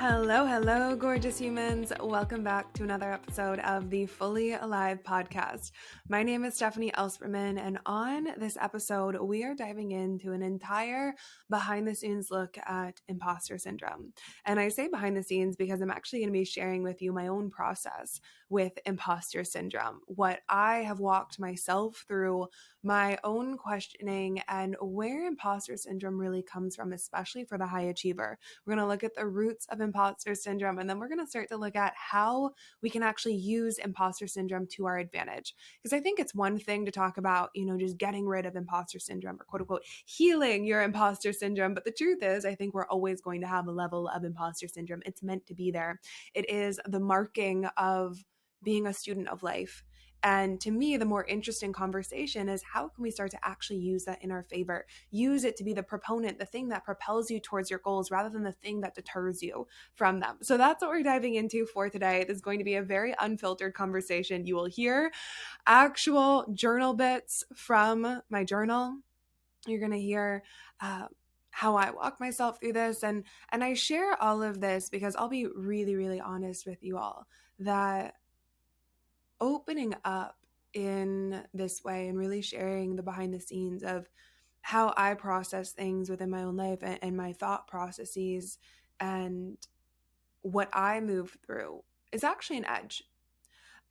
Hello, gorgeous humans. Welcome back to another episode of the Fully Alive podcast. My name is Stephanie Elsperman, and on this episode, we are diving into an entire behind the scenes look at imposter syndrome. And I say behind the scenes because I'm actually going to be sharing with you my own process with imposter syndrome, what I have walked myself through, my own questioning, and where imposter syndrome really comes from, especially for the high achiever. We're going to look at the roots of imposter syndrome, and then we're going to start to look at how we can actually use imposter syndrome to our advantage. Because I think it's one thing to talk about, just getting rid of imposter syndrome or quote unquote healing your imposter syndrome. But the truth is, I think we're always going to have a level of imposter syndrome. It's meant to be there. It is the marking of being a student of life. And to me, the more interesting conversation is how can we start to actually use that in our favor? Use it to be the proponent, the thing that propels you towards your goals rather than the thing that deters you from them. So that's what we're diving into for today. This is going to be a very unfiltered conversation. You will hear actual journal bits from my journal. You're going to hear how I walk myself through this. And I share all of this because I'll be really, really honest with you all that opening up in this way and really sharing the behind the scenes of how I process things within my own life and my thought processes and what I move through is actually an edge.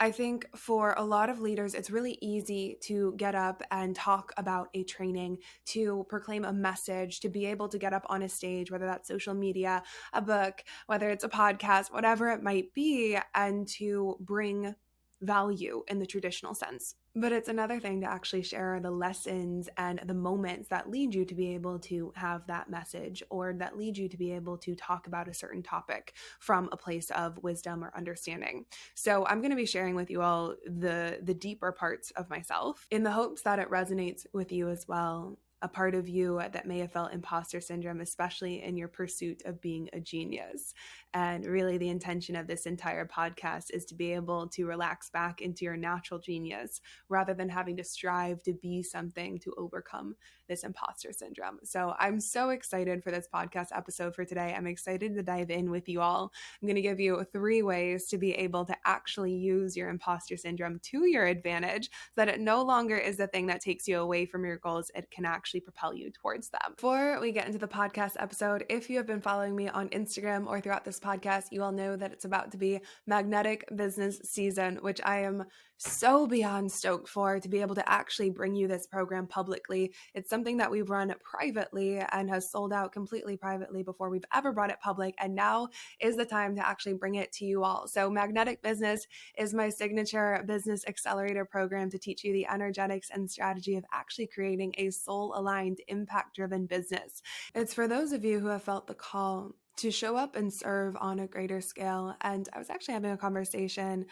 I think for a lot of leaders, it's really easy to get up and talk about a training, to proclaim a message, to be able to get up on a stage, whether that's social media, a book, whether it's a podcast, whatever it might be, and to bring value in the traditional sense. But it's another thing to actually share the lessons and the moments that lead you to be able to have that message or that lead you to be able to talk about a certain topic from a place of wisdom or understanding. So I'm going to be sharing with you all the deeper parts of myself in the hopes that it resonates with you as well. A part of you that may have felt imposter syndrome, especially in your pursuit of being a genius. And really the intention of this entire podcast is to be able to relax back into your natural genius rather than having to strive to be something to overcome this imposter syndrome. So I'm so excited for this podcast episode for today. I'm excited to dive in with you all. I'm going to give you 3 ways to be able to actually use your imposter syndrome to your advantage so that it no longer is the thing that takes you away from your goals. It can actually propel you towards them. Before we get into the podcast episode, if you have been following me on Instagram or throughout this podcast, you all know that it's about to be magnetic business season, which I am so beyond stoked for, to be able to actually bring you this program publicly. It's something that we've run privately and has sold out completely privately before we've ever brought it public. And now is the time to actually bring it to you all. So Magnetic Business is my signature business accelerator program to teach you the energetics and strategy of actually creating a soul-aligned, impact-driven business. It's for those of you who have felt the call to show up and serve on a greater scale. And I was actually having a conversation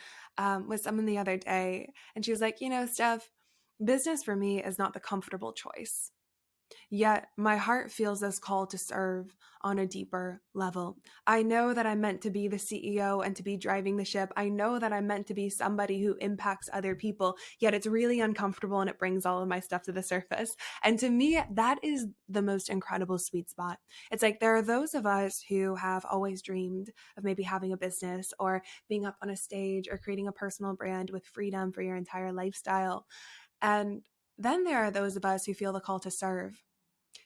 with someone the other day, and she was like, Steph, business for me is not the comfortable choice. Yet my heart feels this call to serve on a deeper level. I know that I'm meant to be the CEO and to be driving the ship. I know that I'm meant to be somebody who impacts other people, yet it's really uncomfortable and it brings all of my stuff to the surface. And to me, that is the most incredible sweet spot. It's like there are those of us who have always dreamed of maybe having a business or being up on a stage or creating a personal brand with freedom for your entire lifestyle. And then there are those of us who feel the call to serve,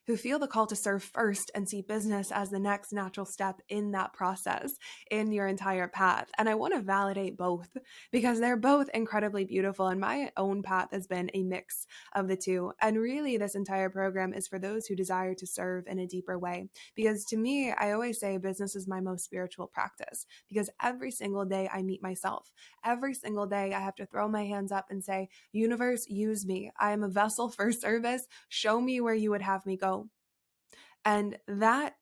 who feel the call to serve first and see business as the next natural step in that process, in your entire path. And I want to validate both because they're both incredibly beautiful. And my own path has been a mix of the two. And really, this entire program is for those who desire to serve in a deeper way. Because to me, I always say business is my most spiritual practice because every single day I meet myself. Every single day I have to throw my hands up and say, universe, use me. I am a vessel for service. Show me where you would have me go. And that,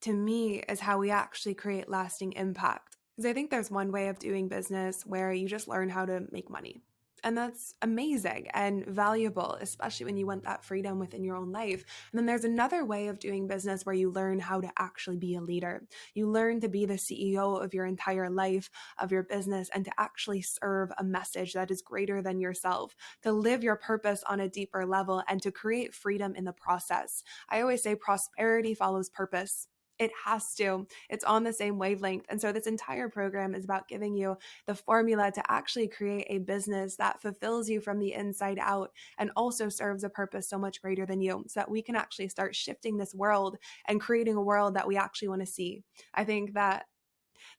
to me, is how we actually create lasting impact. Because I think there's one way of doing business where you just learn how to make money. And that's amazing and valuable, especially when you want that freedom within your own life. And then there's another way of doing business where you learn how to actually be a leader. You learn to be the CEO of your entire life, of your business, and to actually serve a message that is greater than yourself, to live your purpose on a deeper level, and to create freedom in the process. I always say prosperity follows purpose. It has to. It's on the same wavelength. And so this entire program is about giving you the formula to actually create a business that fulfills you from the inside out and also serves a purpose so much greater than you, so that we can actually start shifting this world and creating a world that we actually want to see. I think that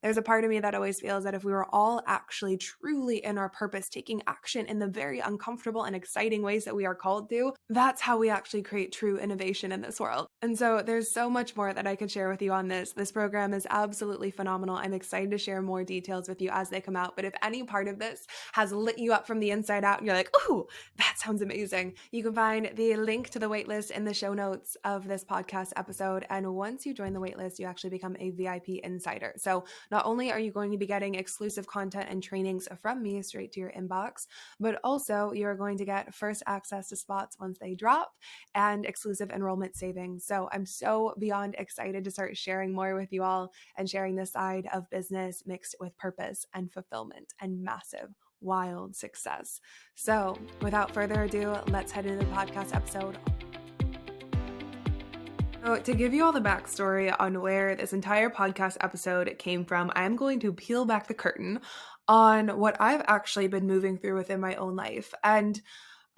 there's a part of me that always feels that if we were all actually truly in our purpose, taking action in the very uncomfortable and exciting ways that we are called to, that's how we actually create true innovation in this world. And so there's so much more that I could share with you on this. This program is absolutely phenomenal. I'm excited to share more details with you as they come out. But if any part of this has lit you up from the inside out and you're like, ooh, that sounds amazing, you can find the link to the waitlist in the show notes of this podcast episode. And once you join the waitlist, you actually become a VIP insider. So not only are you going to be getting exclusive content and trainings from me straight to your inbox, but also you're going to get first access to spots once they drop and exclusive enrollment savings. So I'm so beyond excited to start sharing more with you all and sharing this side of business mixed with purpose and fulfillment and massive, wild success. So without further ado, let's head into the podcast episode. So to give you all the backstory on where this entire podcast episode came from, I'm going to peel back the curtain on what I've actually been moving through within my own life. And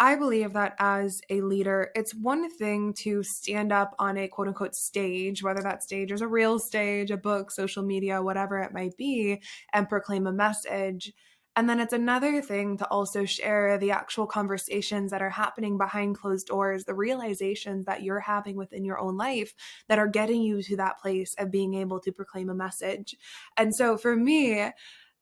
I believe that as a leader, it's one thing to stand up on a quote unquote stage, whether that stage is a real stage, a book, social media, whatever it might be, and proclaim a message. And then it's another thing to also share the actual conversations that are happening behind closed doors, the realizations that you're having within your own life that are getting you to that place of being able to proclaim a message. And so for me,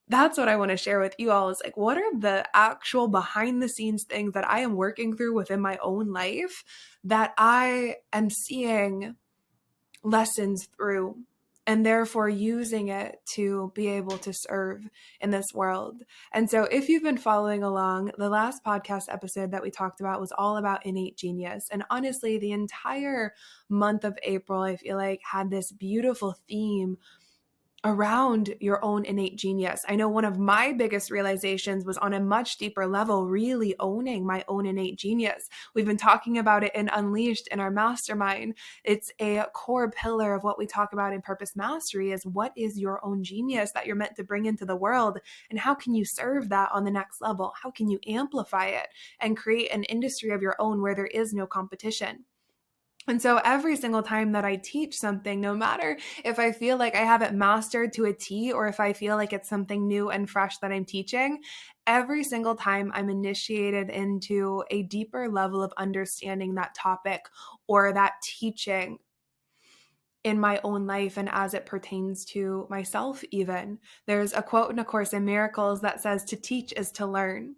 that's what I want to share with you all is like, what are the actual behind the scenes things that I am working through within my own life that I am seeing lessons through and therefore using it to be able to serve in this world. And so if you've been following along, the last podcast episode that we talked about was all about innate genius. And honestly, the entire month of April, I feel like had this beautiful theme around your own innate genius. I know one of my biggest realizations was on a much deeper level, really owning my own innate genius. We've been talking about it in Unleashed in our mastermind. It's a core pillar of what we talk about in Purpose Mastery is what is your own genius that you're meant to bring into the world, and how can you serve that on the next level? How can you amplify it and create an industry of your own where there is no competition? And so every single time that I teach something, no matter if I feel like I have it mastered to a T or if I feel like it's something new and fresh that I'm teaching, every single time I'm initiated into a deeper level of understanding that topic or that teaching in my own life and as it pertains to myself even. There's a quote in A Course in Miracles that says, "To teach is to learn."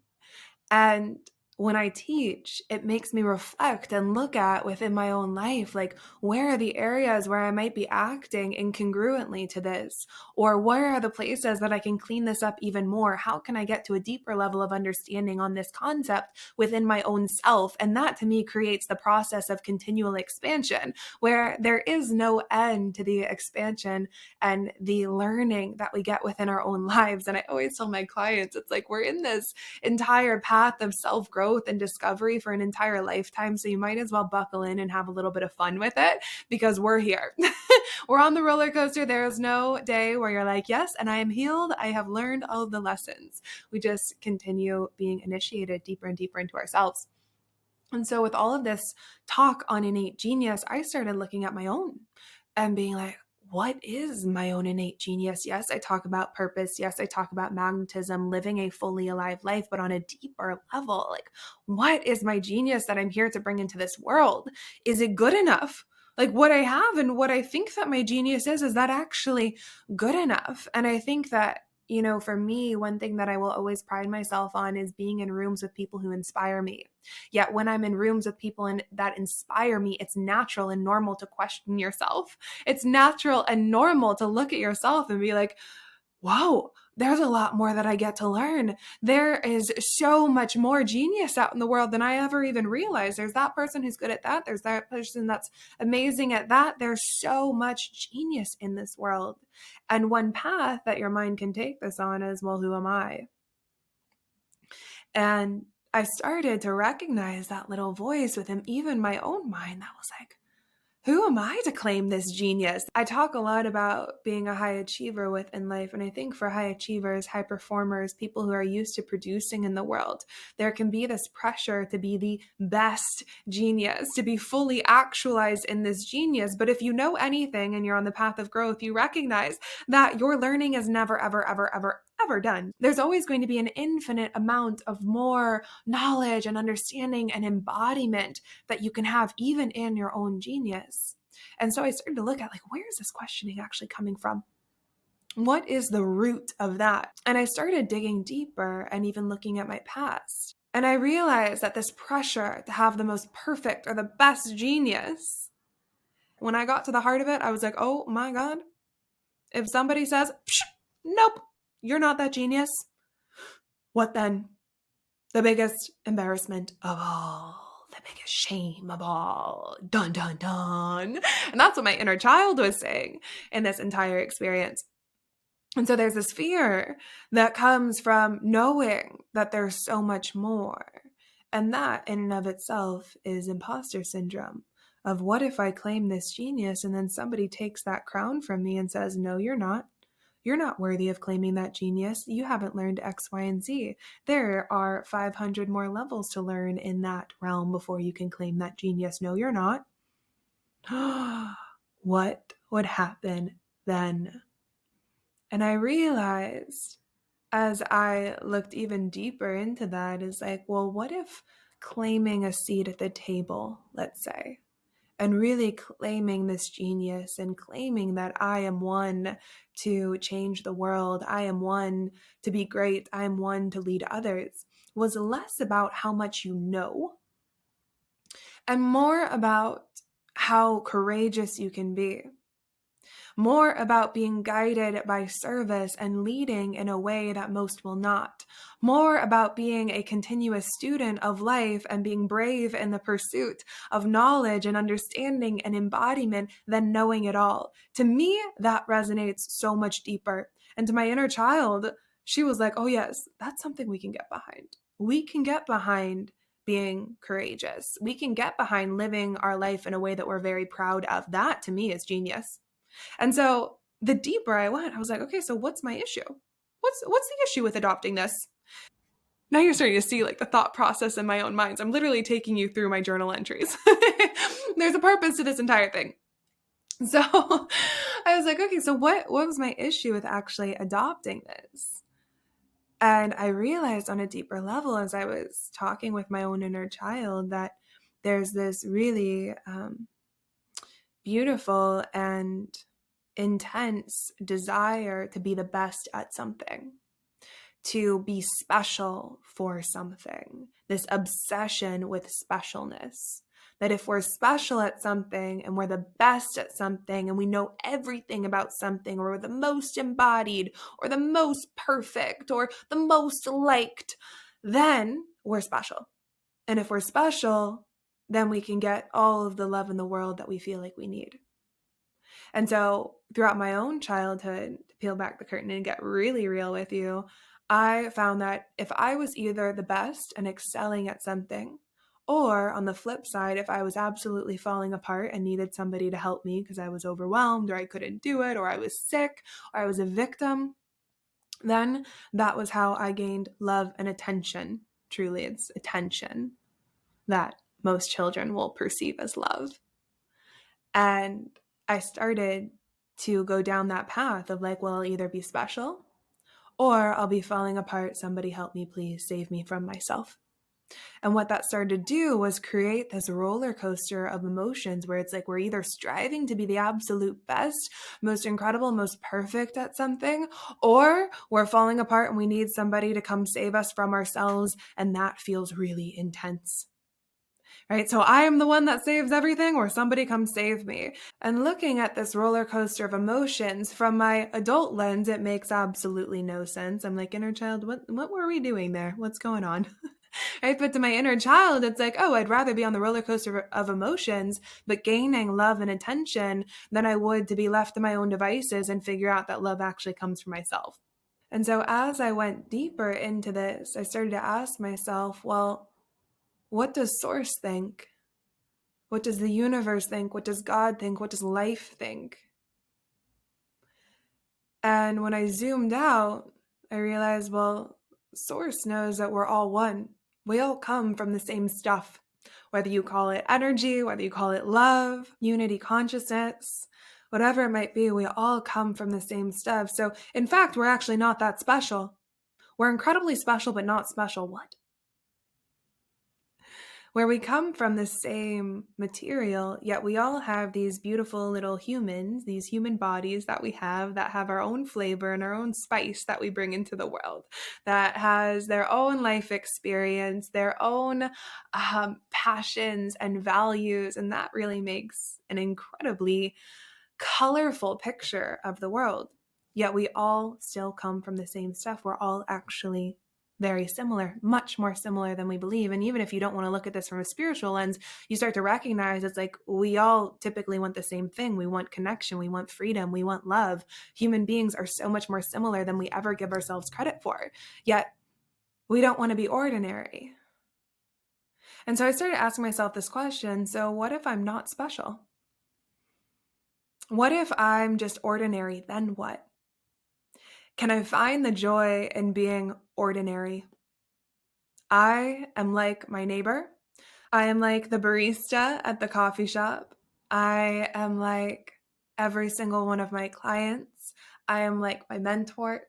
And when I teach, it makes me reflect and look at within my own life, like, where are the areas where I might be acting incongruently to this? Or where are the places that I can clean this up even more? How can I get to a deeper level of understanding on this concept within my own self? And that to me creates the process of continual expansion, where there is no end to the expansion and the learning that we get within our own lives. And I always tell my clients, it's like we're in this entire path of self-growth and discovery for an entire lifetime. So you might as well buckle in and have a little bit of fun with it because we're here. We're on the roller coaster. There is no day where you're like, yes, and I am healed. I have learned all of the lessons. We just continue being initiated deeper and deeper into ourselves. And so with all of this talk on innate genius, I started looking at my own and being like, what is my own innate genius? Yes, I talk about purpose. Yes, I talk about magnetism, living a fully alive life, but on a deeper level, like, what is my genius that I'm here to bring into this world? Is it good enough? Like, what I have and what I think that my genius is that actually good enough? And I think that, for me, one thing that I will always pride myself on is being in rooms with people who inspire me. Yet when I'm in rooms with people that inspire me, it's natural and normal to question yourself. It's natural and normal to look at yourself and be like, whoa, there's a lot more that I get to learn. There is so much more genius out in the world than I ever even realized. There's that person who's good at that. There's that person that's amazing at that. There's so much genius in this world. And one path that your mind can take this on is, well, who am I? And I started to recognize that little voice within even my own mind that was like, who am I to claim this genius? I talk a lot about being a high achiever within life. And I think for high achievers, high performers, people who are used to producing in the world, there can be this pressure to be the best genius, to be fully actualized in this genius. But if you know anything and you're on the path of growth, you recognize that your learning is never, ever, ever, ever, ever done. There's always going to be an infinite amount of more knowledge and understanding and embodiment that you can have even in your own genius. And so I started to look at, like, where is this questioning actually coming from? What is the root of that? And I started digging deeper and even looking at my past. And I realized that this pressure to have the most perfect or the best genius, when I got to the heart of it, I was like, oh my God, if somebody says, nope, you're not that genius, what then? The biggest embarrassment of all, the biggest shame of all. Dun, dun, dun. And that's what my inner child was saying in this entire experience. And so there's this fear that comes from knowing that there's so much more. And that in and of itself is imposter syndrome of, what if I claim this genius and then somebody takes that crown from me and says, no, you're not. You're not worthy of claiming that genius. You haven't learned X, Y, and Z. There are 500 more levels to learn in that realm before you can claim that genius. No, you're not. What would happen then? And I realized, as I looked even deeper into that, is like, well, what if claiming a seat at the table, let's say, and really claiming this genius and claiming that I am one to change the world, I am one to be great, I am one to lead others, was less about how much you know and more about how courageous you can be. More about being guided by service and leading in a way that most will not. More about being a continuous student of life and being brave in the pursuit of knowledge and understanding and embodiment than knowing it all. To me, that resonates so much deeper. And to my inner child, she was like, oh yes, that's something we can get behind. We can get behind being courageous. We can get behind living our life in a way that we're very proud of. That to me is genius. And so the deeper I went, I was like, okay, so what's my issue? What's the issue with adopting this? Now you're starting to see, like, the thought process in my own minds. I'm literally taking you through my journal entries. There's a purpose to this entire thing. So I was like, okay, so what was my issue with actually adopting this? And I realized on a deeper level, as I was talking with my own inner child, that there's this really beautiful and intense desire to be the best at something, to be special for something, this obsession with specialness. That if we're special at something and we're the best at something and we know everything about something, or we're the most embodied or the most perfect or the most liked, then we're special. And if we're special, then we can get all of the love in the world that we feel like we need. And so throughout my own childhood, to peel back the curtain and get really real with you, I found that if I was either the best and excelling at something, or on the flip side, if I was absolutely falling apart and needed somebody to help me because I was overwhelmed or I couldn't do it or I was sick or I was a victim, then that was how I gained love and attention. Truly, it's attention that most children will perceive as love. And I started to go down that path of like, well, I'll either be special or I'll be falling apart. Somebody help me, please save me from myself. And what that started to do was create this roller coaster of emotions where it's like we're either striving to be the absolute best, most incredible, most perfect at something, or we're falling apart and we need somebody to come save us from ourselves. And that feels really intense. Right? So I am the one that saves everything, or somebody come save me. And looking at this roller coaster of emotions from my adult lens, it makes absolutely no sense. I'm like, inner child, what were we doing there? What's going on? Right? But to my inner child, it's like, oh, I'd rather be on the roller coaster of emotions, but gaining love and attention than I would to be left to my own devices and figure out that love actually comes from myself. And so as I went deeper into this, I started to ask myself, well, what does Source think? What does the universe think? What does God think? What does life think? And when I zoomed out, I realized, well, Source knows that we're all one. We all come from the same stuff. Whether you call it energy, whether you call it love, unity consciousness, whatever it might be, we all come from the same stuff. So, in fact, we're actually not that special. We're incredibly special, but not special. What? Where we come from the same material, yet we all have these beautiful little humans, these human bodies that we have that have our own flavor and our own spice that we bring into the world, that has their own life experience, their own passions and values. And that really makes an incredibly colorful picture of the world. Yet we all still come from the same stuff. We're all actually very similar, much more similar than we believe. And even if you don't want to look at this from a spiritual lens, you start to recognize it's like we all typically want the same thing. We want connection, we want freedom, we want love. Human beings are so much more similar than we ever give ourselves credit for. Yet we don't want to be ordinary. And so I started asking myself this question, so what if I'm not special? What if I'm just ordinary? Then what? Can I find the joy in being ordinary? I am like my neighbor. I am like the barista at the coffee shop. I am like every single one of my clients. I am like my mentors.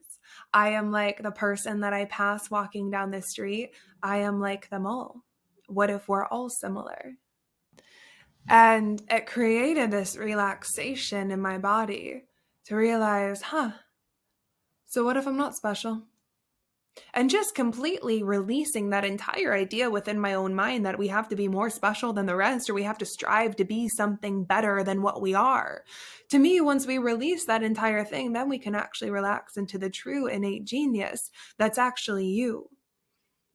I am like the person that I pass walking down the street. I am like them all. What if we're all similar? And it created this relaxation in my body to realize, so what if I'm not special? And just completely releasing that entire idea within my own mind that we have to be more special than the rest, or we have to strive to be something better than what we are. To me, once we release that entire thing, then we can actually relax into the true innate genius that's actually you.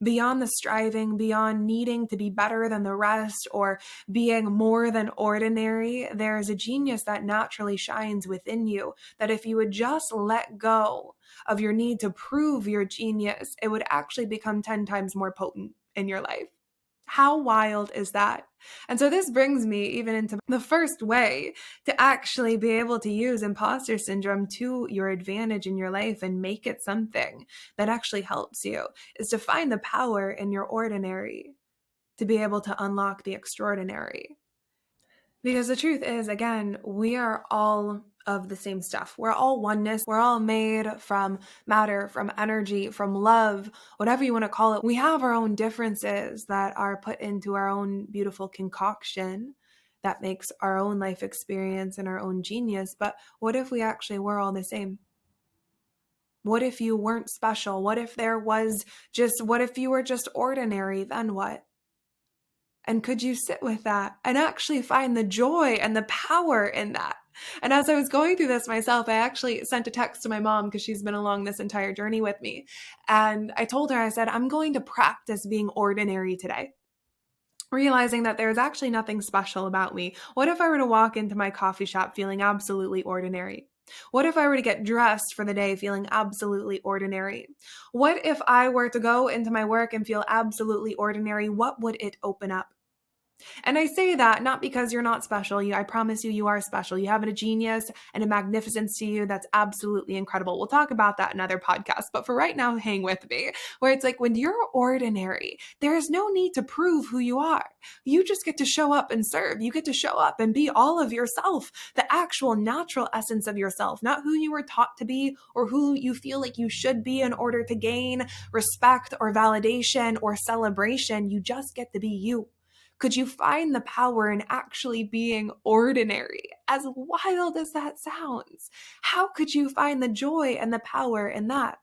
Beyond the striving, beyond needing to be better than the rest or being more than ordinary, there is a genius that naturally shines within you, that if you would just let go of your need to prove your genius, it would actually become 10 times more potent in your life. How wild is that? And so this brings me even into the first way to actually be able to use imposter syndrome to your advantage in your life and make it something that actually helps you, is to find the power in your ordinary to be able to unlock the extraordinary. Because the truth is, again, we are all of the same stuff. We're all oneness. We're all made from matter, from energy, from love, whatever you want to call it. We have our own differences that are put into our own beautiful concoction that makes our own life experience and our own genius. But what if we actually were all the same? What if you weren't special? What if what if you were just ordinary? Then what? And could you sit with that and actually find the joy and the power in that? And as I was going through this myself, I actually sent a text to my mom because she's been along this entire journey with me. And I told her, I said, I'm going to practice being ordinary today, realizing that there's actually nothing special about me. What if I were to walk into my coffee shop feeling absolutely ordinary? What if I were to get dressed for the day feeling absolutely ordinary? What if I were to go into my work and feel absolutely ordinary? What would it open up? And I say that not because you're not special. I promise you, you are special. You have a genius and a magnificence to you that's absolutely incredible. We'll talk about that in other podcasts. But for right now, hang with me, where it's like when you're ordinary, there is no need to prove who you are. You just get to show up and serve. You get to show up and be all of yourself, the actual natural essence of yourself, not who you were taught to be or who you feel like you should be in order to gain respect or validation or celebration. You just get to be you. Could you find the power in actually being ordinary? As wild as that sounds, how could you find the joy and the power in that?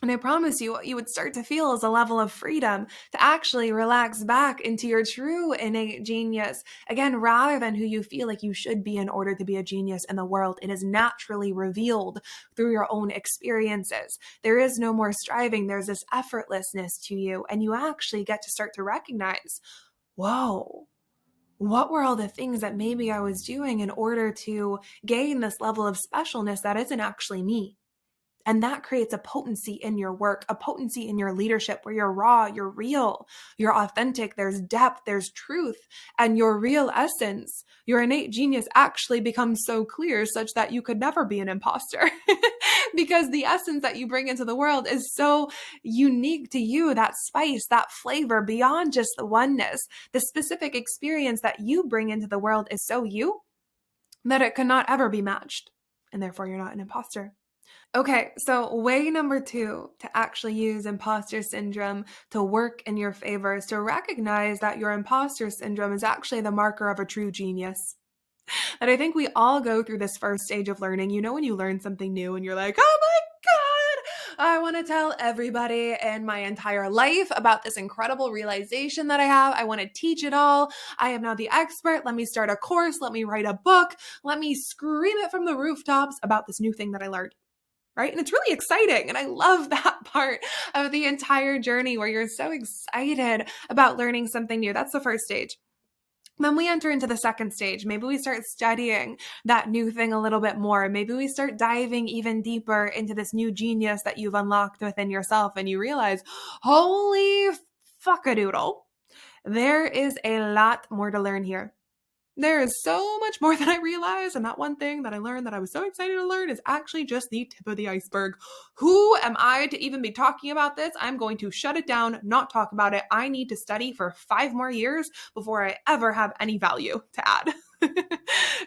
And I promise you, what you would start to feel is a level of freedom to actually relax back into your true innate genius. Again, rather than who you feel like you should be in order to be a genius in the world, it is naturally revealed through your own experiences. There is no more striving. There's this effortlessness to you, and you actually get to start to recognize, whoa, what were all the things that maybe I was doing in order to gain this level of specialness that isn't actually me? And that creates a potency in your work, a potency in your leadership where you're raw, you're real, you're authentic, there's depth, there's truth, and your real essence, your innate genius actually becomes so clear such that you could never be an imposter because the essence that you bring into the world is so unique to you, that spice, that flavor beyond just the oneness. The specific experience that you bring into the world is so you that it cannot ever be matched. And therefore, you're not an imposter. Okay, so way number 2 to actually use imposter syndrome to work in your favor is to recognize that your imposter syndrome is actually the marker of a true genius. And I think we all go through this first stage of learning. You know, when you learn something new and you're like, oh my God, I want to tell everybody in my entire life about this incredible realization that I have. I want to teach it all. I am now the expert. Let me start a course. Let me write a book. Let me scream it from the rooftops about this new thing that I learned. Right? And it's really exciting. And I love that part of the entire journey where you're so excited about learning something new. That's the first stage. Then we enter into the second stage. Maybe we start studying that new thing a little bit more. Maybe we start diving even deeper into this new genius that you've unlocked within yourself. And you realize, holy fuckadoodle, there is a lot more to learn here. There is so much more than I realized, and that one thing that I learned that I was so excited to learn is actually just the tip of the iceberg. Who am I to even be talking about this? I'm going to shut it down, not talk about it. I need to study for 5 more years before I ever have any value to add. All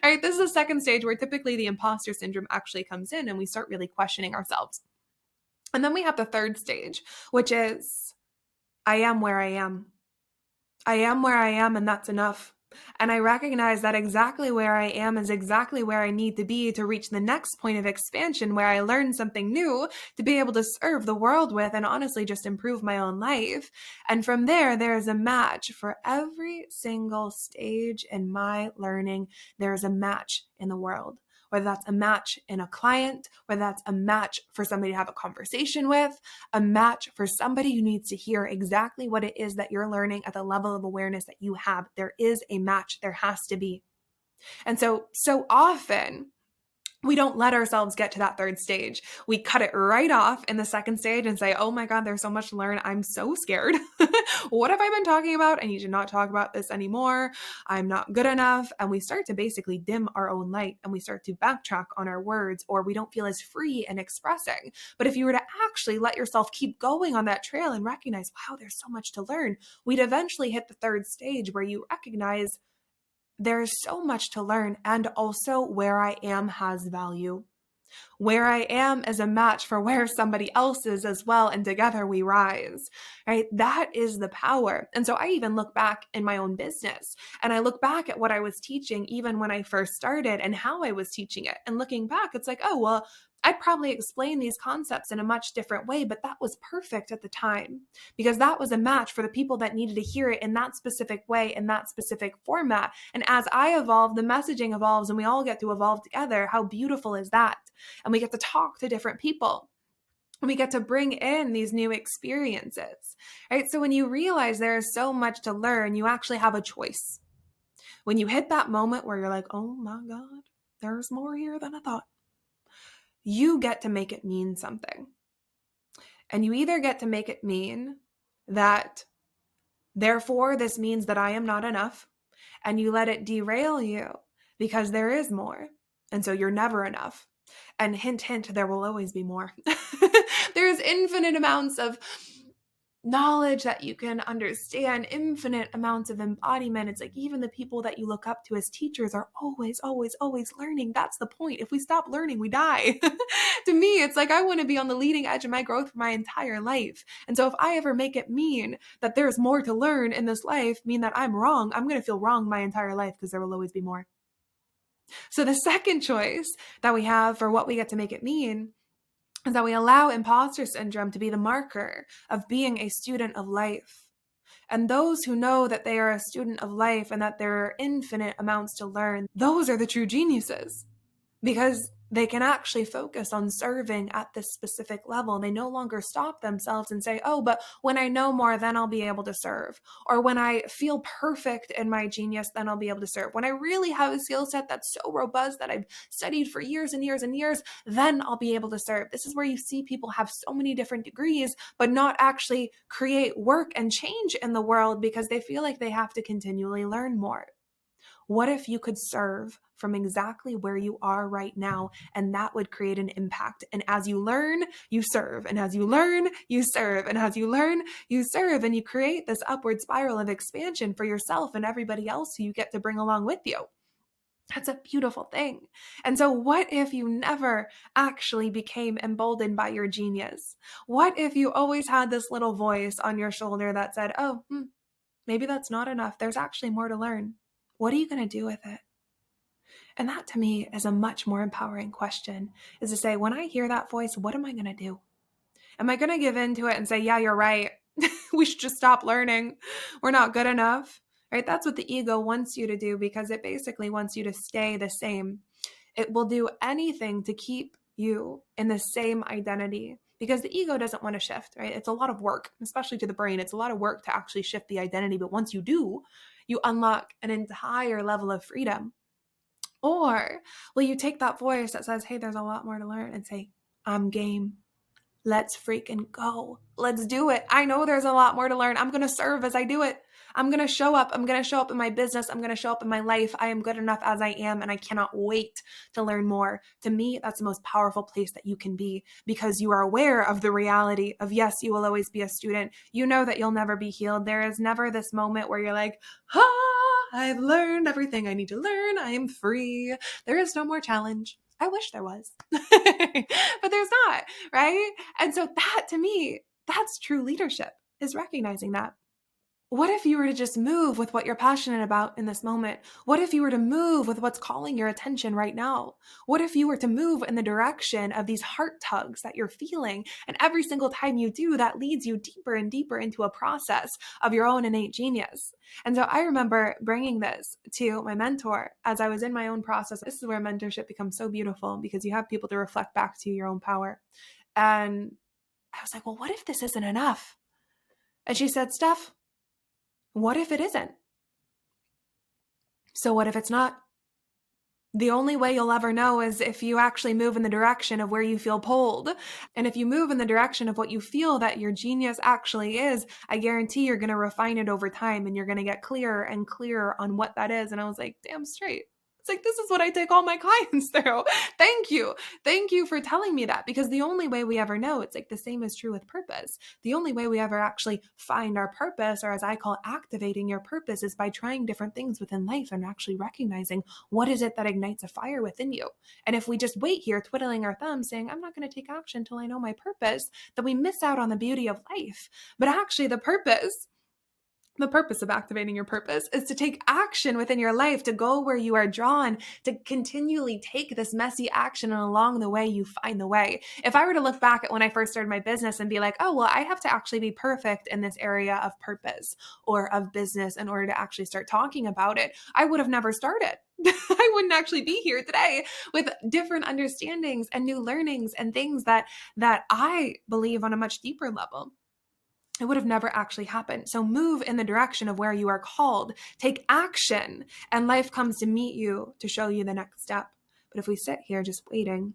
right, this is the second stage where typically the imposter syndrome actually comes in and we start really questioning ourselves. And then we have the third stage, which is I am where I am. I am where I am, and that's enough. And I recognize that exactly where I am is exactly where I need to be to reach the next point of expansion where I learn something new to be able to serve the world with and honestly just improve my own life. And from there, there is a match for every single stage in my learning. There is a match in the world. Whether that's a match in a client, whether that's a match for somebody to have a conversation with, a match for somebody who needs to hear exactly what it is that you're learning at the level of awareness that you have. There is a match. There has to be. And so often, we don't let ourselves get to that third stage. We cut it right off in the second stage and say, oh my God, there's so much to learn. I'm so scared. What have I been talking about? I need to not talk about this anymore. I'm not good enough. And we start to basically dim our own light and we start to backtrack on our words, or we don't feel as free in expressing. But if you were to actually let yourself keep going on that trail and recognize, wow, there's so much to learn, we'd eventually hit the third stage where you recognize there's so much to learn, and also where I am has value. Where I am is a match for where somebody else is as well, and together we rise, right? That is the power. And so I even look back in my own business and I look back at what I was teaching even when I first started and how I was teaching it. And looking back, it's like, oh, well, I'd probably explain these concepts in a much different way, but that was perfect at the time because that was a match for the people that needed to hear it in that specific way, in that specific format. And as I evolve, the messaging evolves and we all get to evolve together. How beautiful is that? And we get to talk to different people. And we get to bring in these new experiences, right? So when you realize there is so much to learn, you actually have a choice. When you hit that moment where you're like, oh my God, there's more here than I thought, you get to make it mean something. And you either get to make it mean that, therefore, this means that I am not enough, and you let it derail you because there is more. And so you're never enough. And hint, hint, there will always be more. There's infinite amounts of knowledge that you can understand, infinite amounts of embodiment. It's like even the people that you look up to as teachers are always, always, always learning. That's the point. If we stop learning, we die. To me, it's like I want to be on the leading edge of my growth for my entire life. And so if I ever make it mean that there's more to learn in this life, mean that I'm wrong, I'm going to feel wrong my entire life because there will always be more. So the second choice that we have for what we get to make it mean is that we allow imposter syndrome to be the marker of being a student of life. And those who know that they are a student of life and that there are infinite amounts to learn, those are the true geniuses. Because They can actually focus on serving at this specific level. They no longer stop themselves and say, oh, but when I know more, then I'll be able to serve. Or when I feel perfect in my genius, then I'll be able to serve. When I really have a skill set that's so robust that I've studied for years and years and years, then I'll be able to serve. This is where you see people have so many different degrees, but not actually create work and change in the world because they feel like they have to continually learn more. What if you could serve from exactly where you are right now, and that would create an impact? And as you learn, you serve. And as you learn, you serve. And as you learn, you serve. And you create this upward spiral of expansion for yourself and everybody else who you get to bring along with you. That's a beautiful thing. And so, what if you never actually became emboldened by your genius? What if you always had this little voice on your shoulder that said, oh, maybe that's not enough. There's actually more to learn. What are you going to do with it? And that to me is a much more empowering question, is to say, when I hear that voice, what am I going to do? Am I going to give in to it and say, yeah, you're right. We should just stop learning. We're not good enough, right? That's what the ego wants you to do because it basically wants you to stay the same. It will do anything to keep you in the same identity because the ego doesn't want to shift, right? It's a lot of work, especially to the brain. It's a lot of work to actually shift the identity. But once you do, you unlock an entire level of freedom. Or will you take that voice that says, hey, there's a lot more to learn and say, I'm game. Let's freaking go. Let's do it. I know there's a lot more to learn. I'm going to serve as I do it. I'm going to show up. I'm going to show up in my business. I'm going to show up in my life. I am good enough as I am, and I cannot wait to learn more. To me, that's the most powerful place that you can be because you are aware of the reality of, yes, you will always be a student. You know that you'll never be healed. There is never this moment where you're like, I've learned everything I need to learn. I am free. There is no more challenge. I wish there was, but there's not, right? And so that to me, that's true leadership, is recognizing that. What if you were to just move with what you're passionate about in this moment? What if you were to move with what's calling your attention right now? What if you were to move in the direction of these heart tugs that you're feeling? And every single time you do, that leads you deeper and deeper into a process of your own innate genius. And so I remember bringing this to my mentor as I was in my own process. This is where mentorship becomes so beautiful because you have people to reflect back to your own power. And I was like, well, what if this isn't enough? And she said, Steph, what if it isn't? So what if it's not? The only way you'll ever know is if you actually move in the direction of where you feel pulled. And if you move in the direction of what you feel that your genius actually is, I guarantee you're going to refine it over time and you're going to get clearer and clearer on what that is. And I was like, damn straight. It's like, this is what I take all my clients through. Thank you. Thank you for telling me that, because the only way we ever know, it's like the same is true with purpose. The only way we ever actually find our purpose, or as I call activating your purpose, is by trying different things within life and actually recognizing what is it that ignites a fire within you. And if we just wait here twiddling our thumbs saying, I'm not going to take action until I know my purpose, then we miss out on the beauty of life. But actually the purpose of activating your purpose is to take action within your life, to go where you are drawn, to continually take this messy action, and along the way, you find the way. If I were to look back at when I first started my business and be like, oh, well, I have to actually be perfect in this area of purpose or of business in order to actually start talking about it, I would have never started. I wouldn't actually be here today with different understandings and new learnings and things that I believe on a much deeper level. It would have never actually happened. So move in the direction of where you are called. Take action, and life comes to meet you to show you the next step. But if we sit here just waiting,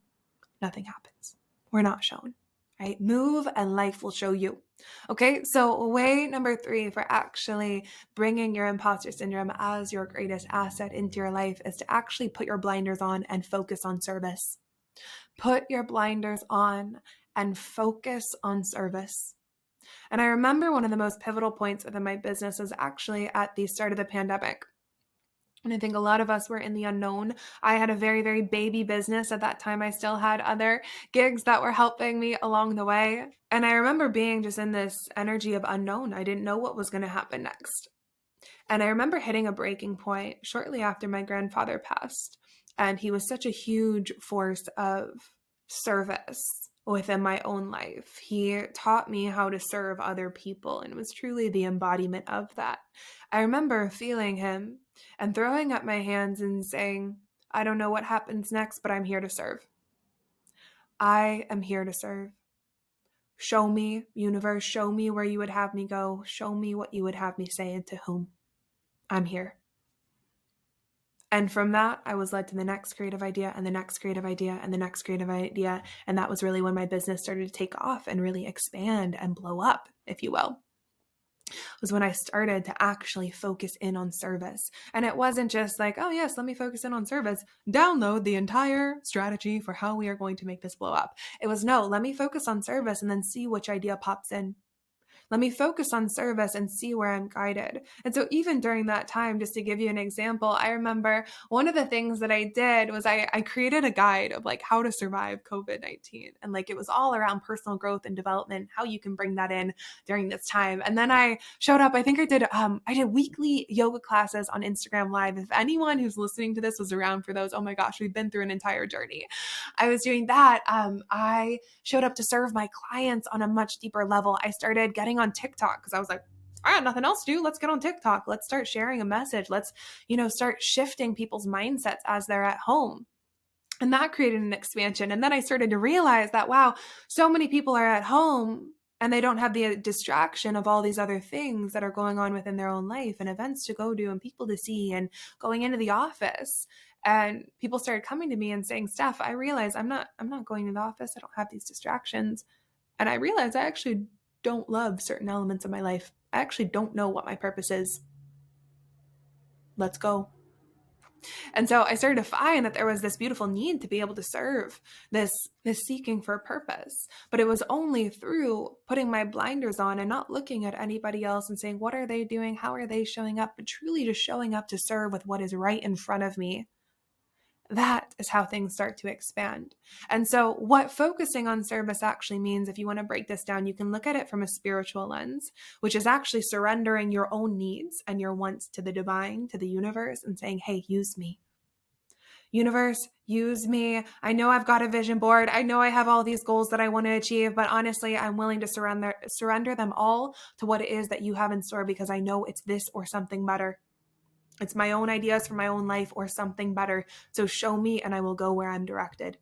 nothing happens. We're not shown, right? Move and life will show you. Okay, so way number 3 for actually bringing your imposter syndrome as your greatest asset into your life is to actually put your blinders on and focus on service. Put your blinders on and focus on service. And I remember one of the most pivotal points within my business was actually at the start of the pandemic. And I think a lot of us were in the unknown. I had a very, very baby business at that time. I still had other gigs that were helping me along the way. And I remember being just in this energy of unknown. I didn't know what was going to happen next. And I remember hitting a breaking point shortly after my grandfather passed. And he was such a huge force of service within my own life. He taught me how to serve other people and was truly the embodiment of that. I remember feeling him and throwing up my hands and saying, I don't know what happens next, but I'm here to serve. I am here to serve. Show me, universe, show me where you would have me go. Show me what you would have me say and to whom. I'm here. And from that, I was led to the next creative idea and the next creative idea and the next creative idea. And that was really when my business started to take off and really expand and blow up, if you will. Was when I started to actually focus in on service. And it wasn't just like, oh, yes, let me focus in on service. Download the entire strategy for how we are going to make this blow up. It was, no, let me focus on service and then see which idea pops in. Let me focus on service and see where I'm guided. And so even during that time, just to give you an example, I remember one of the things that I did was I created a guide of like how to survive COVID-19. And like it was all around personal growth and development, how you can bring that in during this time. And then I showed up, I think I did weekly yoga classes on Instagram Live. If anyone who's listening to this was around for those, oh my gosh, we've been through an entire journey. I was doing that. I showed up to serve my clients on a much deeper level. I started getting on TikTok because I was like, I got nothing else to do. Let's get on TikTok. Let's start sharing a message. Let's, start shifting people's mindsets as they're at home. And that created an expansion. And then I started to realize that, wow, so many people are at home and they don't have the distraction of all these other things that are going on within their own life and events to go to and people to see and going into the office. And people started coming to me and saying, Steph, I realize I'm not going to the office. I don't have these distractions. And I realized I actually don't love certain elements of my life. I actually don't know what my purpose is. Let's go. And so I started to find that there was this beautiful need to be able to serve, this seeking for a purpose. But it was only through putting my blinders on and not looking at anybody else and saying, what are they doing? How are they showing up? But truly just showing up to serve with what is right in front of me. That is how things start to expand. And so what focusing on service actually means, if you want to break this down, you can look at it from a spiritual lens, which is actually surrendering your own needs and your wants to the divine, to the universe, and saying, hey, use me. Universe, use me. I know I've got a vision board. I know I have all these goals that I want to achieve, but honestly, I'm willing to surrender them all to what it is that you have in store, because I know it's this or something better. It's my own ideas for my own life or something better. So show me and I will go where I'm directed.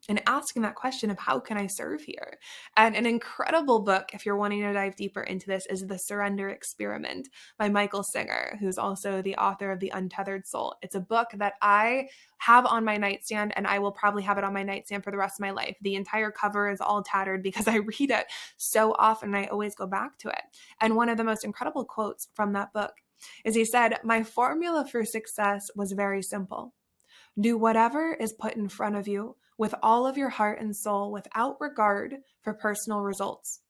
And asking that question of how can I serve here? And an incredible book, if you're wanting to dive deeper into this, is The Surrender Experiment by Michael Singer, who's also the author of The Untethered Soul. It's a book that I have on my nightstand, and I will probably have it on my nightstand for the rest of my life. The entire cover is all tattered because I read it so often, and I always go back to it. And one of the most incredible quotes from that book is he said, my formula for success was very simple. Do whatever is put in front of you with all of your heart and soul without regard for personal results.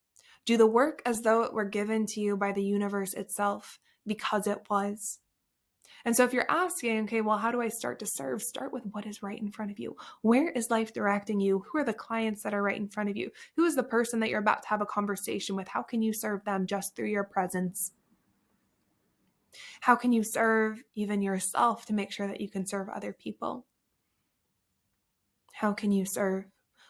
Do the work as though it were given to you by the universe itself, because it was. And so if you're asking, okay, well, how do I start to serve? Start with what is right in front of you. Where is life directing you? Who are the clients that are right in front of you? Who is the person that you're about to have a conversation with? How can you serve them just through your presence? How can you serve even yourself to make sure that you can serve other people? How can you serve?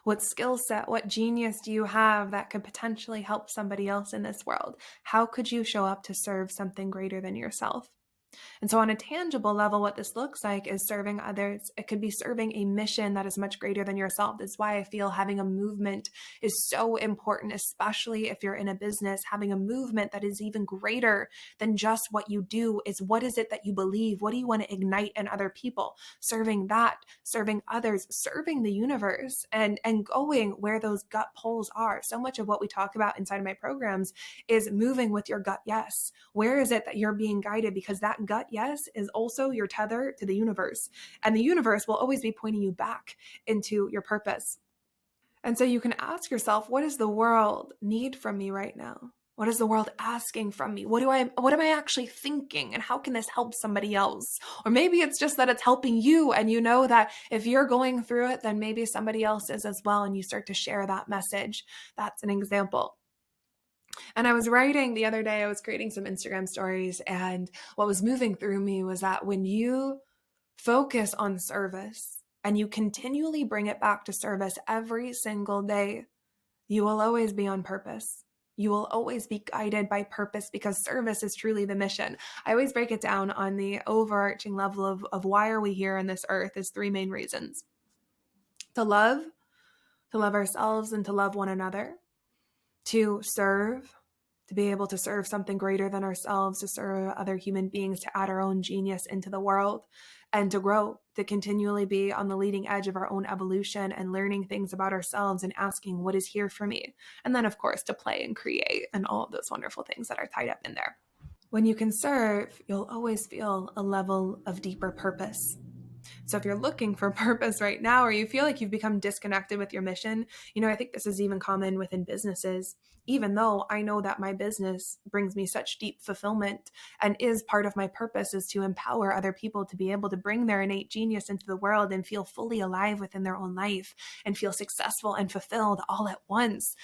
What skill set, what genius do you have that could potentially help somebody else in this world? How could you show up to serve something greater than yourself? And so on a tangible level, what this looks like is serving others. It could be serving a mission that is much greater than yourself. That's why I feel having a movement is so important, especially if you're in a business. Having a movement that is even greater than just what you do is, what is it that you believe? What do you want to ignite in other people? Serving that, serving others, serving the universe, and going where those gut pulls are. So much of what we talk about inside of my programs is moving with your gut yes. Where is it that you're being guided? Because that gut yes is also your tether to the universe. And the universe will always be pointing you back into your purpose. And so you can ask yourself, what does the world need from me right now? What is the world asking from me? What am I actually thinking? And how can this help somebody else? Or maybe it's just that it's helping you, and you know that if you're going through it, then maybe somebody else is as well, and you start to share that message. That's an example. And I was writing the other day, I was creating some Instagram stories, and what was moving through me was that when you focus on service and you continually bring it back to service every single day, you will always be on purpose. You will always be guided by purpose, because service is truly the mission. I always break it down on the overarching level of why are we here on this earth is three main reasons: to love, to love ourselves and to love one another, to serve, to be able to serve something greater than ourselves, to serve other human beings, to add our own genius into the world, and to grow, to continually be on the leading edge of our own evolution and learning things about ourselves and asking, what is here for me? And then, of course, to play and create and all of those wonderful things that are tied up in there. When you can serve, you'll always feel a level of deeper purpose. So if you're looking for purpose right now, or you feel like you've become disconnected with your mission, I think this is even common within businesses. Even though I know that my business brings me such deep fulfillment and is part of my purpose is to empower other people to be able to bring their innate genius into the world and feel fully alive within their own life and feel successful and fulfilled all at once.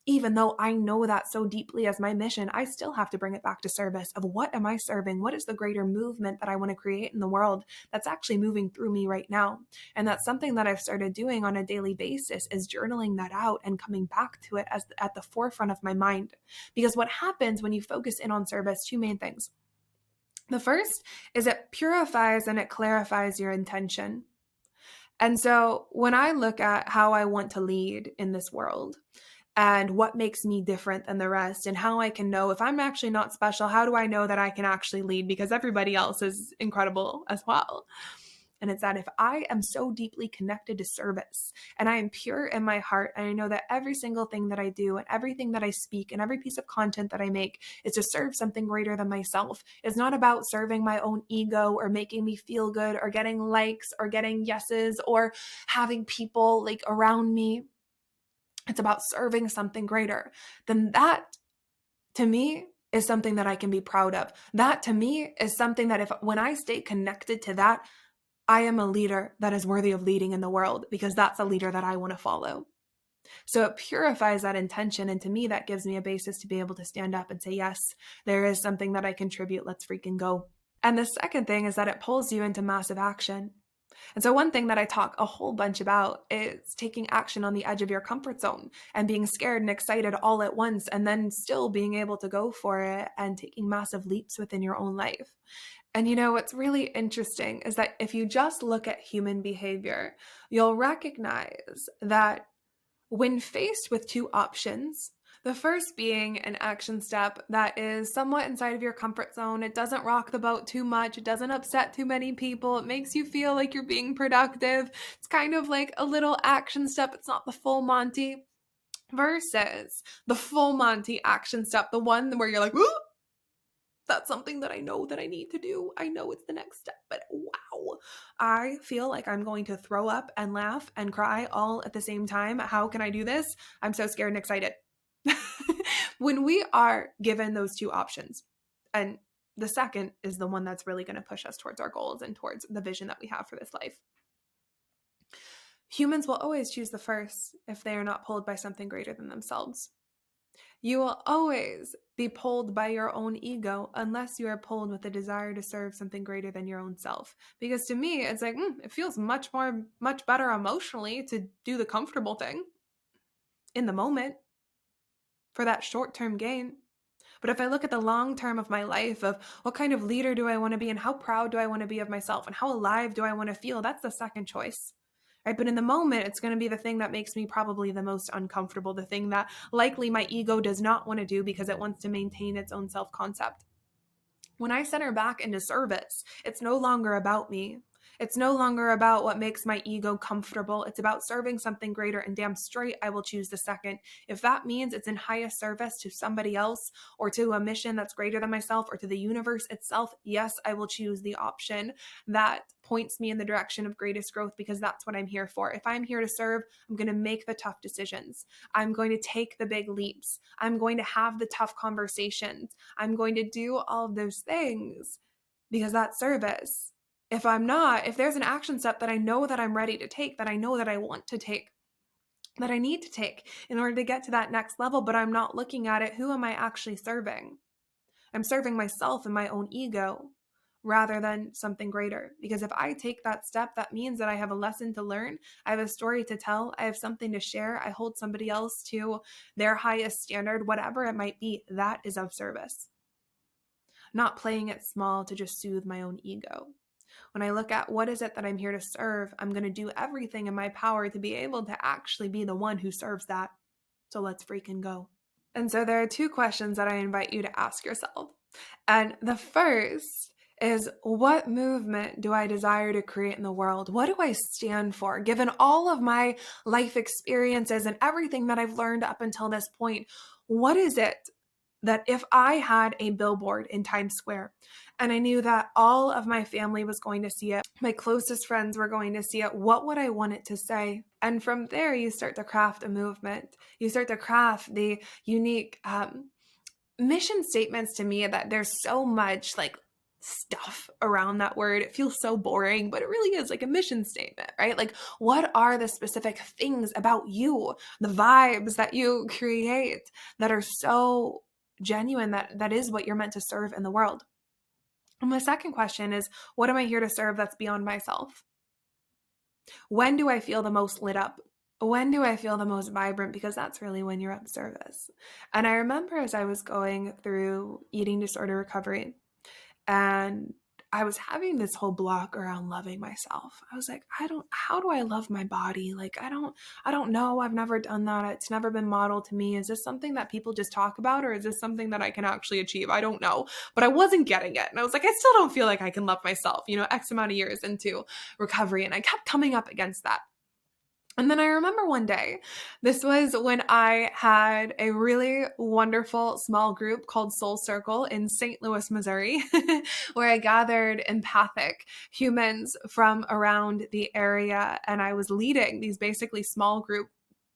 Even though I know that so deeply as my mission, I still have to bring it back to service of what am I serving? What is the greater movement that I want to create in the world that's actually moving through me right now? And that's something that I've started doing on a daily basis is journaling that out and coming back to it as at the forefront of my mind. Because what happens when you focus in on service, two main things. The first is it purifies and it clarifies your intention. And so when I look at how I want to lead in this world, and what makes me different than the rest and how I can know if I'm actually not special, how do I know that I can actually lead because everybody else is incredible as well? And it's that if I am so deeply connected to service and I am pure in my heart, and I know that every single thing that I do and everything that I speak and every piece of content that I make is to serve something greater than myself. It's not about serving my own ego or making me feel good or getting likes or getting yeses or having people like around me. It's about serving something greater. Then that, to me, is something that I can be proud of. That, to me, is something that when I stay connected to that, I am a leader that is worthy of leading in the world because that's a leader that I want to follow. So it purifies that intention. And to me, that gives me a basis to be able to stand up and say, yes, there is something that I contribute. Let's freaking go. And the second thing is that it pulls you into massive action. And so one thing that I talk a whole bunch about is taking action on the edge of your comfort zone and being scared and excited all at once, and then still being able to go for it and taking massive leaps within your own life. And what's really interesting is that if you just look at human behavior, you'll recognize that when faced with two options, the first being an action step that is somewhat inside of your comfort zone. It doesn't rock the boat too much. It doesn't upset too many people. It makes you feel like you're being productive. It's kind of like a little action step. It's not the full Monty versus the full Monty action step, the one where you're like, ooh, that's something that I know that I need to do. I know it's the next step, but wow, I feel like I'm going to throw up and laugh and cry all at the same time. How can I do this? I'm so scared and excited. When we are given those two options, and the second is the one that's really going to push us towards our goals and towards the vision that we have for this life. Humans will always choose the first if they are not pulled by something greater than themselves. You will always be pulled by your own ego unless you are pulled with a desire to serve something greater than your own self. Because to me, it's like, it feels much better emotionally to do the comfortable thing in the moment for that short-term gain. But if I look at the long term of my life of what kind of leader do I want to be and how proud do I want to be of myself and how alive do I want to feel, that's the second choice. Right? But in the moment, it's going to be the thing that makes me probably the most uncomfortable, the thing that likely my ego does not want to do because it wants to maintain its own self-concept. When I center back into service, it's no longer about me. It's no longer about what makes my ego comfortable. It's about serving something greater, and damn straight, I will choose the second. If that means it's in highest service to somebody else or to a mission that's greater than myself or to the universe itself, yes, I will choose the option that points me in the direction of greatest growth because that's what I'm here for. If I'm here to serve, I'm going to make the tough decisions. I'm going to take the big leaps. I'm going to have the tough conversations. I'm going to do all of those things because that's service. If I'm not, if there's an action step that I know that I'm ready to take, that I know that I want to take, that I need to take in order to get to that next level, but I'm not looking at it, who am I actually serving? I'm serving myself and my own ego rather than something greater. Because if I take that step, that means that I have a lesson to learn. I have a story to tell. I have something to share. I hold somebody else to their highest standard, whatever it might be. That is of service. Not playing it small to just soothe my own ego. When I look at what is it that I'm here to serve, I'm going to do everything in my power to be able to actually be the one who serves that. So let's freaking go. And so there are two questions that I invite you to ask yourself. And the first is, what movement do I desire to create in the world? What do I stand for? Given all of my life experiences and everything that I've learned up until this point, what is it that if I had a billboard in Times Square and I knew that all of my family was going to see it, my closest friends were going to see it, what would I want it to say? And from there, you start to craft a movement. You start to craft the unique mission statements. To me, that there's so much like stuff around that word. It feels so boring, but it really is like a mission statement, right? Like, what are the specific things about you, the vibes that you create that are so genuine, that is what you're meant to serve in the world? And my second question is, what am I here to serve that's beyond myself? When do I feel the most lit up? When do I feel the most vibrant? Because that's really when you're of service. And I remember as I was going through eating disorder recovery, and I was having this whole block around loving myself. I was like, how do I love my body? Like, I don't know. I've never done that. It's never been modeled to me. Is this something that people just talk about, or is this something that I can actually achieve? I don't know, but I wasn't getting it. And I was like, I still don't feel like I can love myself, X amount of years into recovery. And I kept coming up against that. And then I remember one day, this was when I had a really wonderful small group called Soul Circle in St. Louis, Missouri, where I gathered empathic humans from around the area. And I was leading these basically small group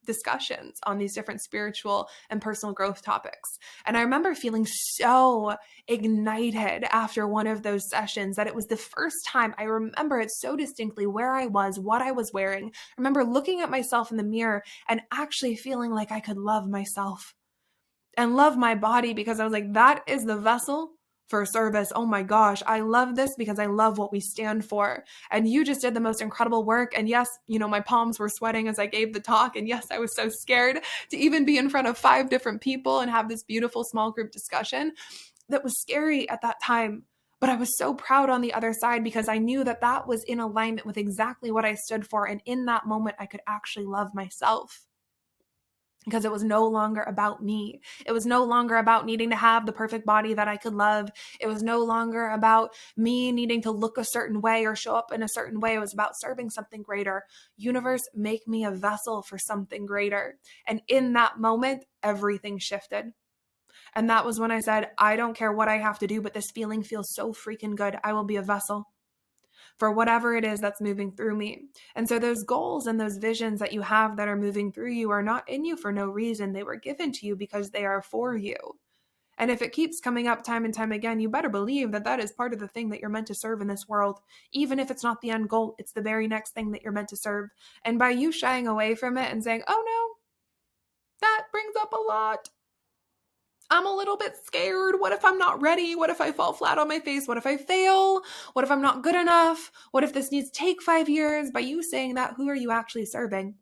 discussions on these different spiritual and personal growth topics. And I remember feeling so ignited after one of those sessions that it was the first time I remember it so distinctly, where I was, what I was wearing. I remember looking at myself in the mirror and actually feeling like I could love myself and love my body, because I was like, that is the vessel for service. Oh my gosh, I love this because I love what we stand for. And you just did the most incredible work. And yes, my palms were sweating as I gave the talk. And yes, I was so scared to even be in front of 5 different people and have this beautiful small group discussion. That was scary at that time. But I was so proud on the other side, because I knew that that was in alignment with exactly what I stood for. And in that moment, I could actually love myself. Because it was no longer about me. It was no longer about needing to have the perfect body that I could love. It was no longer about me needing to look a certain way or show up in a certain way. It was about serving something greater. Universe, make me a vessel for something greater. And in that moment, everything shifted. And that was when I said, I don't care what I have to do, but this feeling feels so freaking good. I will be a vessel for whatever it is that's moving through me. And so those goals and those visions that you have that are moving through you are not in you for no reason. They were given to you because they are for you. And if it keeps coming up time and time again, you better believe that that is part of the thing that you're meant to serve in this world. Even if it's not the end goal, it's the very next thing that you're meant to serve. And by you shying away from it and saying, oh no, that brings up a lot, I'm a little bit scared. What if I'm not ready? What if I fall flat on my face? What if I fail? What if I'm not good enough? What if this needs to take 5 years? By you saying that, who are you actually serving?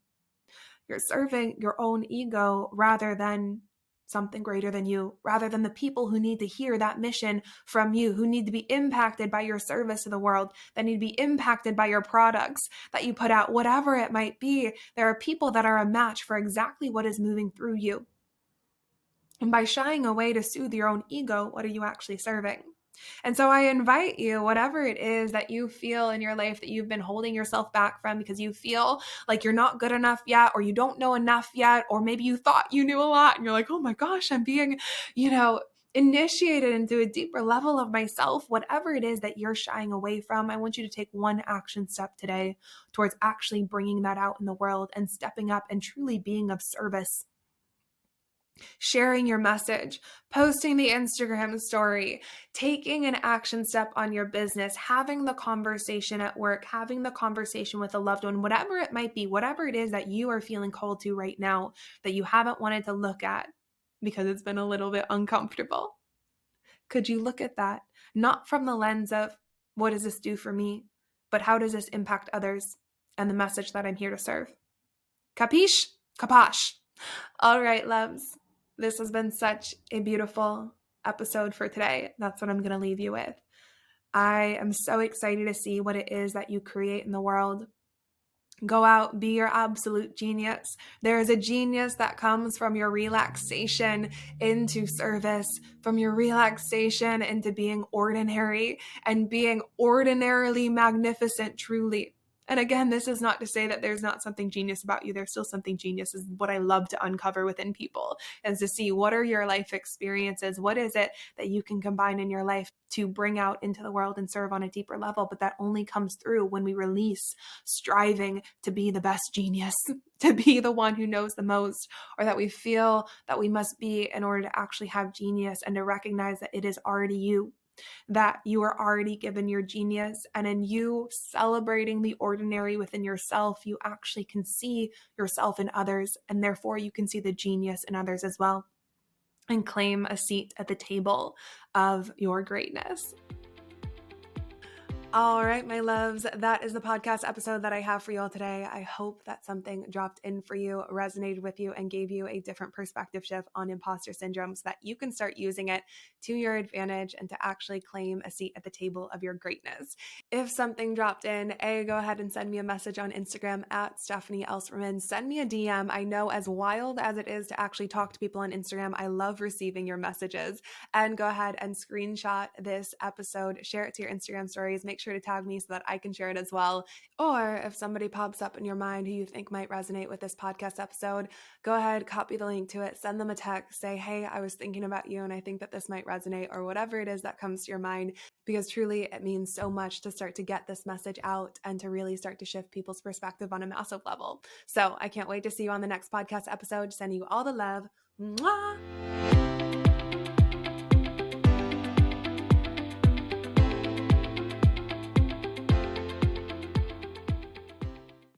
You're serving your own ego rather than something greater than you, rather than the people who need to hear that mission from you, who need to be impacted by your service to the world, that need to be impacted by your products that you put out, whatever it might be. There are people that are a match for exactly what is moving through you. And by shying away to soothe your own ego, what are you actually serving? And so I invite you, whatever it is that you feel in your life that you've been holding yourself back from because you feel like you're not good enough yet, or you don't know enough yet, or maybe you thought you knew a lot and you're like, oh my gosh, I'm being, initiated into a deeper level of myself. Whatever it is that you're shying away from, I want you to take one action step today towards actually bringing that out in the world and stepping up and truly being of service. Sharing your message, posting the Instagram story, taking an action step on your business, having the conversation at work, having the conversation with a loved one, whatever it might be, whatever it is that you are feeling called to right now that you haven't wanted to look at because it's been a little bit uncomfortable. Could you look at that, not from the lens of what does this do for me, but how does this impact others and the message that I'm here to serve? Capiche? Kaposh. All right, loves. This has been such a beautiful episode for today. That's what I'm going to leave you with. I am so excited to see what it is that you create in the world. Go out, be your absolute genius. There is a genius that comes from your relaxation into service, from your relaxation into being ordinary and being ordinarily magnificent, truly. And again, this is not to say that there's not something genius about you. There's still something genius, is what I love to uncover within people, is to see what are your life experiences? What is it that you can combine in your life to bring out into the world and serve on a deeper level? But that only comes through when we release striving to be the best genius, to be the one who knows the most, or that we feel that we must be in order to actually have genius, and to recognize that it is already you, that you are already given your genius. And in you celebrating the ordinary within yourself, you actually can see yourself in others, and therefore you can see the genius in others as well, and claim a seat at the table of your greatness. All right, my loves, that is the podcast episode that I have for you all today. I hope that something dropped in for you, resonated with you, and gave you a different perspective shift on imposter syndrome, so that you can start using it to your advantage and to actually claim a seat at the table of your greatness. If something dropped in, go ahead and send me a message on Instagram at Stephanie Elsperman. Send me a DM. I know, as wild as it is to actually talk to people on Instagram, I love receiving your messages. And go ahead and screenshot this episode, share it to your Instagram stories. Make sure to tag me so that I can share it as well. Or if somebody pops up in your mind who you think might resonate with this podcast episode, go ahead, copy the link to it, send them a text, say, hey, I was thinking about you and I think that this might resonate, or whatever it is that comes to your mind, because truly it means so much to start to get this message out and to really start to shift people's perspective on a massive level. So I can't wait to see you on the next podcast episode. Sending you all the love. Mwah!